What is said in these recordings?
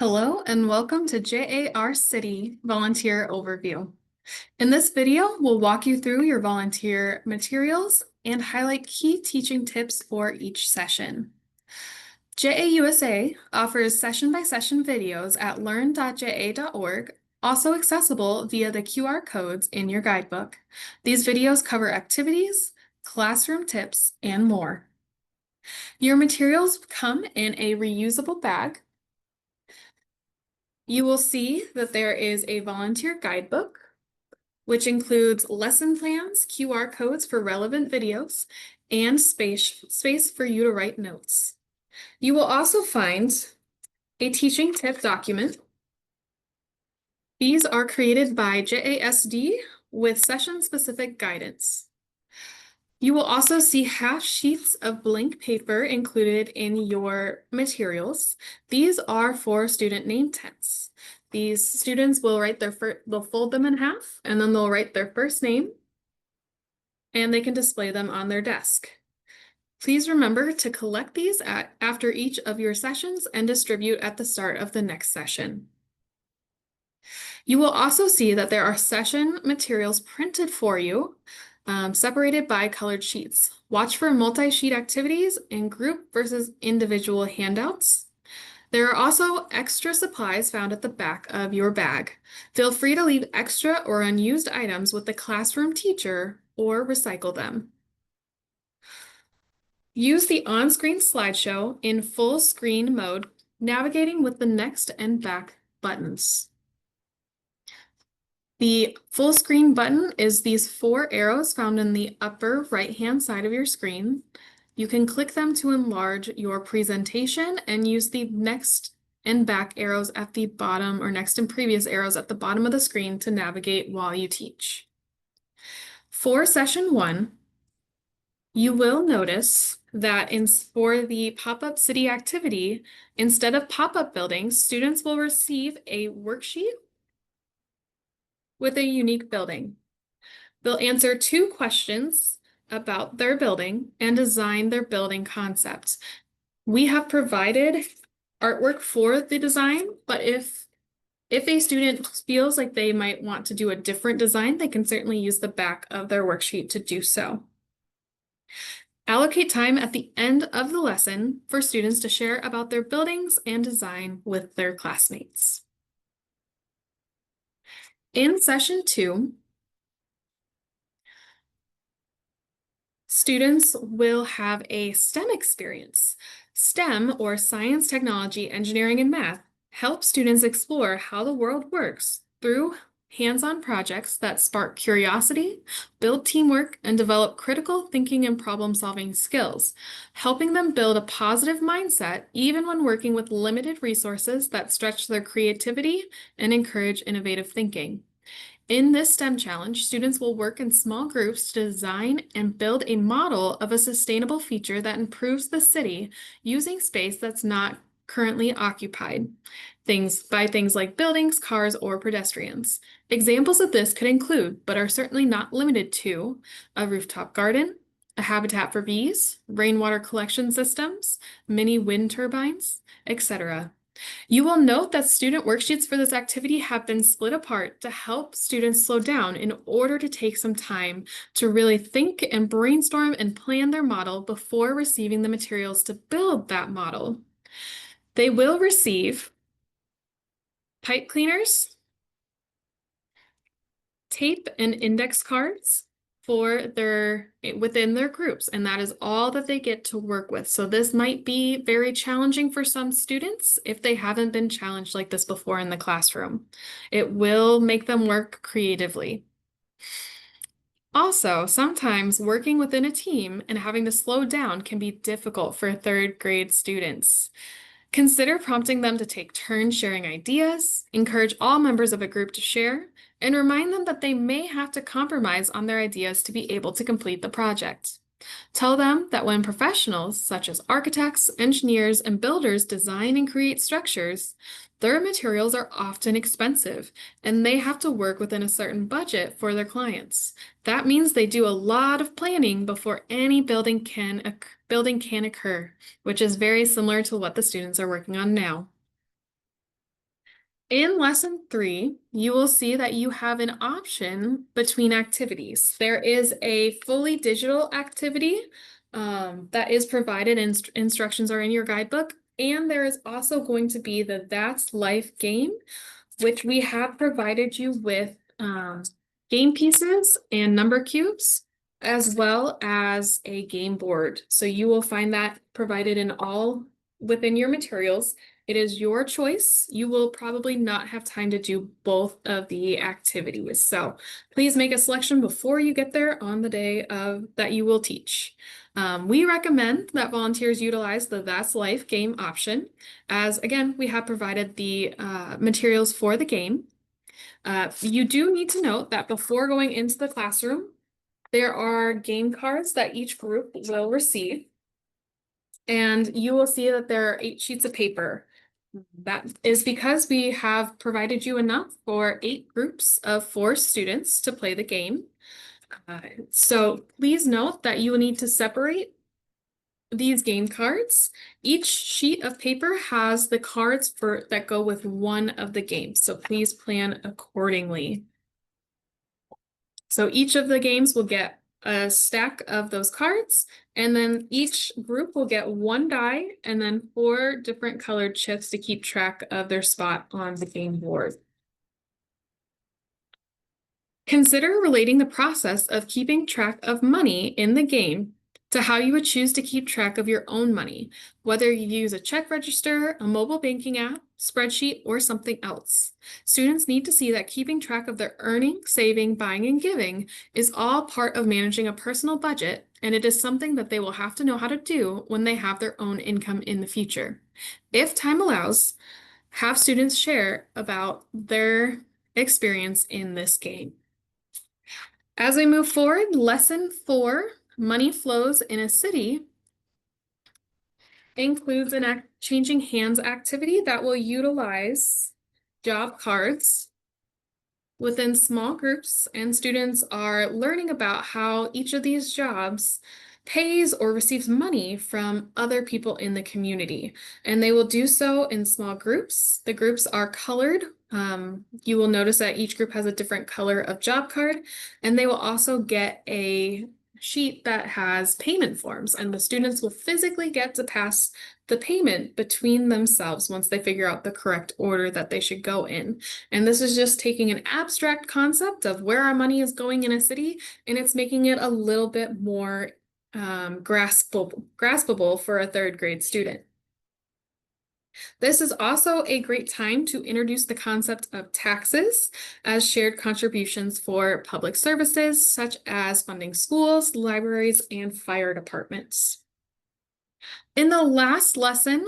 Hello and welcome to JAR City Volunteer Overview. In this video, we'll walk you through your volunteer materials and highlight key teaching tips for each session. JAUSA offers session-by-session videos at learn.ja.org, also accessible via the QR codes in your guidebook. These videos cover activities, classroom tips, and more. Your materials come in a reusable bag. You will see that there is a volunteer guidebook, which includes lesson plans, QR codes for relevant videos, and space for you to write notes. You will also find a teaching tip document. These are created by JASD with session-specific guidance. You will also see half sheets of blank paper included in your materials. These are for student name tags. These students will write they'll fold them in half, and then they'll write their first name, and they can display them on their desk. Please remember to collect these after each of your sessions and distribute at the start of the next session. You will also see that there are session materials printed for you, separated by colored sheets. Watch for multi-sheet activities and group versus individual handouts. There are also extra supplies found at the back of your bag. Feel free to leave extra or unused items with the classroom teacher or recycle them. Use the on-screen slideshow in full screen mode, navigating with the next and back buttons. The full screen button is these 4 arrows found in the upper right-hand side of your screen. You can click them to enlarge your presentation and use the next and back arrows at the bottom, or next and previous arrows at the bottom of the screen to navigate while you teach. For session 1, you will notice that for the pop-up city activity, instead of pop-up buildings, students will receive a worksheet with a unique building. They'll answer 2 questions about their building and design their building concept. We have provided artwork for the design, but if a student feels like they might want to do a different design, they can certainly use the back of their worksheet to do so. Allocate time at the end of the lesson for students to share about their buildings and design with their classmates. In session 2, students will have a STEM experience. STEM, or science, technology, engineering, and math, helps students explore how the world works through hands-on projects that spark curiosity, build teamwork, and develop critical thinking and problem-solving skills, helping them build a positive mindset even when working with limited resources that stretch their creativity and encourage innovative thinking. In this STEM challenge, students will work in small groups to design and build a model of a sustainable feature that improves the city using space that's not currently occupied, things like buildings, cars, or pedestrians. Examples of this could include, but are certainly not limited to, a rooftop garden, a habitat for bees, rainwater collection systems, mini wind turbines, etc. You will note that student worksheets for this activity have been split apart to help students slow down in order to take some time to really think and brainstorm and plan their model before receiving the materials to build that model. They will receive pipe cleaners, tape, and index cards within their groups, and that is all that they get to work with. So this might be very challenging for some students if they haven't been challenged like this before in the classroom. It will make them work creatively. Also, sometimes working within a team and having to slow down can be difficult for 3rd grade students. Consider prompting them to take turns sharing ideas, encourage all members of a group to share, and remind them that they may have to compromise on their ideas to be able to complete the project. Tell them that when professionals, such as architects, engineers, and builders design and create structures, their materials are often expensive, and they have to work within a certain budget for their clients. That means they do a lot of planning before any building can occur, which is very similar to what the students are working on now. In lesson 3, you will see that you have an option between activities. There is a fully digital activity that is provided, and instructions are in your guidebook. And there is also going to be the That's Life game, which we have provided you with game pieces and number cubes, as well as a game board. So you will find that provided in all within your materials. It is your choice. You will probably not have time to do both of the activities. So please make a selection before you get there on the day of that you will teach. We recommend that volunteers utilize the That's Life game option, as again, we have provided the materials for the game. You do need to note that before going into the classroom, there are game cards that each group will receive. And you will see that there are 8 sheets of paper. That is because we have provided you enough for 8 groups of 4 students to play the game. So please note that you will need to separate these game cards. Each sheet of paper has the cards that go with one of the games, so please plan accordingly. So each of the games will get a stack of those cards, and then each group will get 1 die and then 4 different colored chips to keep track of their spot on the game board. Consider relating the process of keeping track of money in the game to how you would choose to keep track of your own money, whether you use a check register, a mobile banking app, spreadsheet, or something else. Students need to see that keeping track of their earning, saving, buying, and giving is all part of managing a personal budget, and it is something that they will have to know how to do when they have their own income in the future. If time allows, have students share about their experience in this game. As we move forward, lesson 4, money flows in a city, includes an changing hands activity that will utilize job cards within small groups, and students are learning about how each of these jobs pays or receives money from other people in the community. And they will do so in small groups. The groups are colored. You will notice that each group has a different color of job card, and they will also get a sheet that has payment forms, and the students will physically get to pass the payment between themselves once they figure out the correct order that they should go in. And this is just taking an abstract concept of where our money is going in a city, and it's making it a little bit more graspable for a 3rd grade student. This is also a great time to introduce the concept of taxes as shared contributions for public services, such as funding schools, libraries, and fire departments. In the last lesson,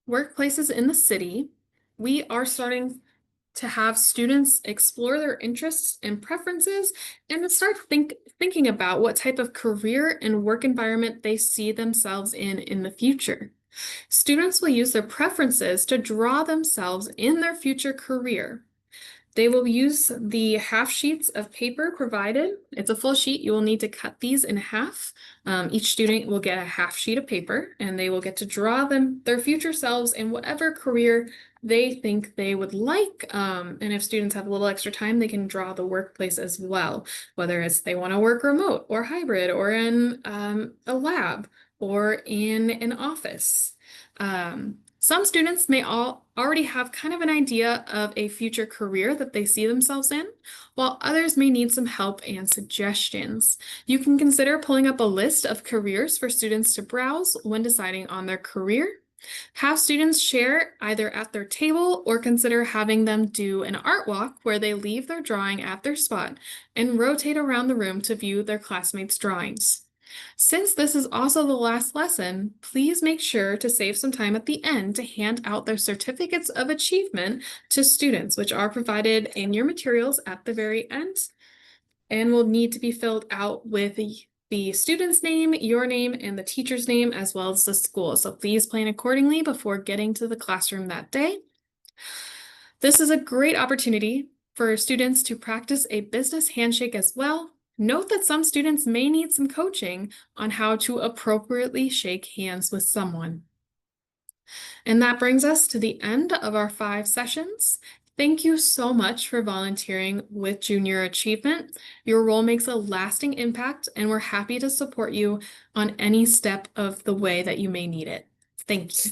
workplaces in the city, we are starting to have students explore their interests and preferences and to start thinking about what type of career and work environment they see themselves in the future. Students will use their preferences to draw themselves in their future career. They will use the half sheets of paper provided. It's a full sheet. You will need to cut these in half. Each student will get a half sheet of paper, and they will get to draw their future selves in whatever career they think they would like. And if students have a little extra time, they can draw the workplace as well, whether it's they want to work remote or hybrid or in a lab or in an office. Some students may already have kind of an idea of a future career that they see themselves in, while others may need some help and suggestions. You can consider pulling up a list of careers for students to browse when deciding on their career. Have students share either at their table or consider having them do an art walk where they leave their drawing at their spot and rotate around the room to view their classmates' drawings. Since this is also the last lesson, please make sure to save some time at the end to hand out their certificates of achievement to students, which are provided in your materials at the very end and will need to be filled out with the student's name, your name, and the teacher's name, as well as the school. So please plan accordingly before getting to the classroom that day. This is a great opportunity for students to practice a business handshake as well. Note that some students may need some coaching on how to appropriately shake hands with someone. And that brings us to the end of our 5 sessions. Thank you so much for volunteering with Junior Achievement. Your role makes a lasting impact, and we're happy to support you on any step of the way that you may need it. Thank you.